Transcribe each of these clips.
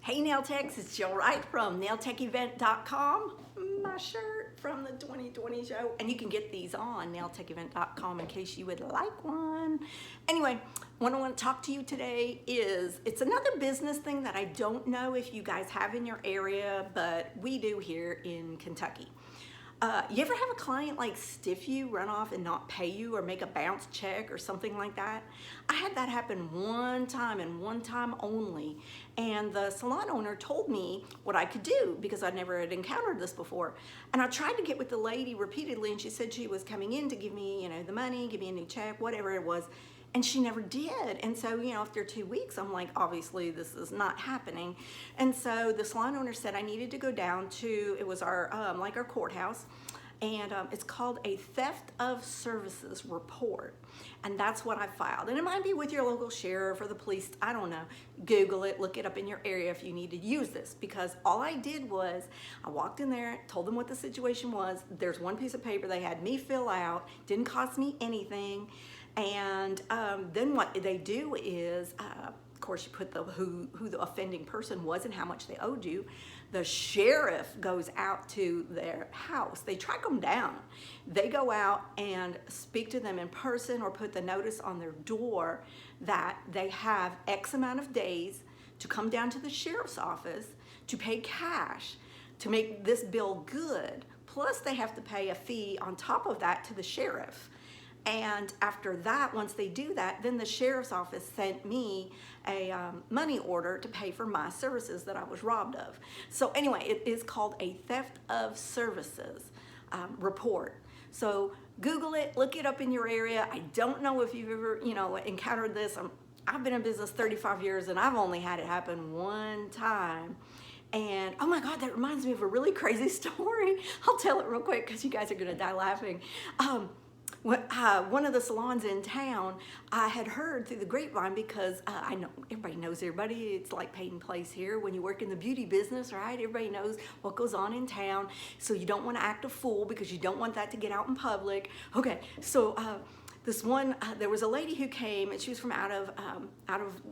Hey Nail Techs, it's Jill Wright from nailtechevent.com. My shirt from the 2020 show. And you can get these on nailtechevent.com in case you would like one. Anyway, what I want to talk to you today is, it's another business thing that I don't know if you guys have in your area, but we do here in Kentucky. You ever have a client like stiff you, run off and not pay you or make a bounce check or something like that? I had that happen one time and one time only. And the salon owner told me what I could do because I never had encountered this before. And I tried to get with the lady repeatedly, and she said she was coming in to give me, the money, give me a new check, whatever it was. And she never did. And so, after 2 weeks, I'm like, obviously this is not happening. And so the salon owner said I needed to go down to, it was our, like our courthouse, and it's called a theft of services report. And that's what I filed. And it might be with your local sheriff or the police, I don't know. Google it, look it up in your area if you need to use this, because all I did was I walked in there, told them what the situation was. There's one piece of paper they had me fill out, didn't cost me anything. And then what they do is, of course, you put who the offending person was and how much they owed you. The sheriff goes out to their house. They track them down. They go out and speak to them in person or put the notice on their door that they have X amount of days to come down to the sheriff's office to pay cash to make this bill good. Plus, they have to pay a fee on top of that to the sheriff. And after that, once they do that, then the sheriff's office sent me a money order to pay for my services that I was robbed of. So anyway, it is called a theft of services report. So Google it, look it up in your area. I don't know if you've ever, encountered this. I've been in business 35 years and I've only had it happen one time. And oh my God, that reminds me of a really crazy story. I'll tell it real quick because you guys are gonna die laughing. One of the salons in town, I had heard through the grapevine, because I know everybody knows everybody. It's like Peyton Place here. When you work in the beauty business, right? Everybody knows what goes on in town. So you don't want to act a fool because you don't want that to get out in public. Okay, so this one, there was a lady who came, and she was from out of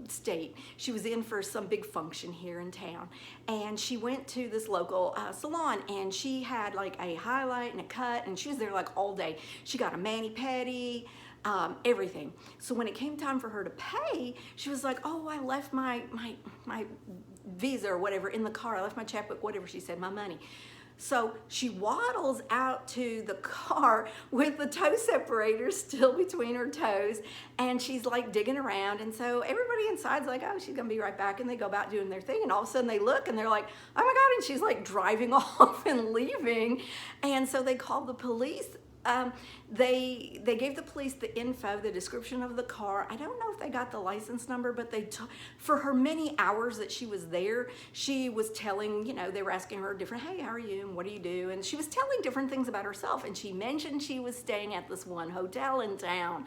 state. She was in for some big function here in town, and she went to this local salon, and she had like a highlight and a cut, and she was there like all day. She got a mani-pedi, everything. So when it came time for her to pay, she was like, oh, I left my Visa or whatever in the car. I left my checkbook, whatever she said, my money. So she waddles out to the car with the toe separator still between her toes, and she's like digging around. And so everybody inside's like, oh, she's gonna be right back. And they go about doing their thing, and all of a sudden they look and they're like, oh my God, and she's like driving off and leaving. And so they called the police. They gave the police the info, the description of the car. I don't know if they got the license number, but for her many hours that she was there, she was telling, they were asking her different, hey, how are you, and what do you do? And she was telling different things about herself, and she mentioned she was staying at this one hotel in town.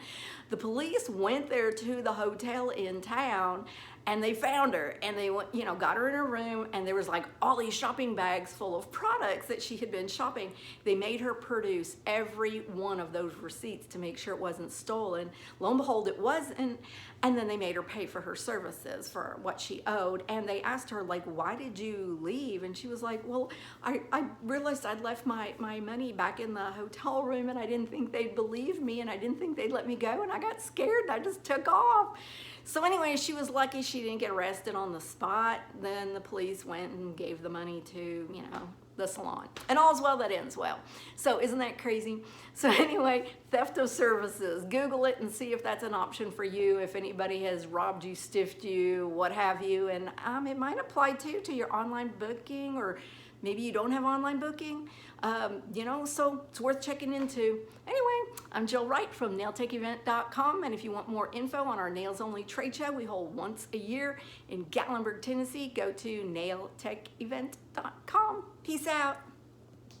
The police went there to the hotel in town, and they found her, and they went, got her in her room, and there was like all these shopping bags full of products that she had been shopping. They made her produce every one of those receipts to make sure it wasn't stolen. Lo and behold, it wasn't. And then they made her pay for her services for what she owed. And they asked her, like, why did you leave? And she was like, well, I realized I'd left my money back in the hotel room, and I didn't think they'd believe me, and I didn't think they'd let me go, and I got scared and I just took off. So anyway, she was lucky she didn't get arrested on the spot. Then the police went and gave the money to, the salon. And all's well that ends well. So isn't that crazy? So anyway, theft of services. Google it and see if that's an option for you, if anybody has robbed you, stiffed you, what have you. And it might apply too to your online booking, or maybe you don't have online booking, so it's worth checking into. Anyway, I'm Jill Wright from nailtechevent.com, and if you want more info on our Nails Only trade show we hold once a year in Gatlinburg, Tennessee, go to nailtechevent.com. Peace out.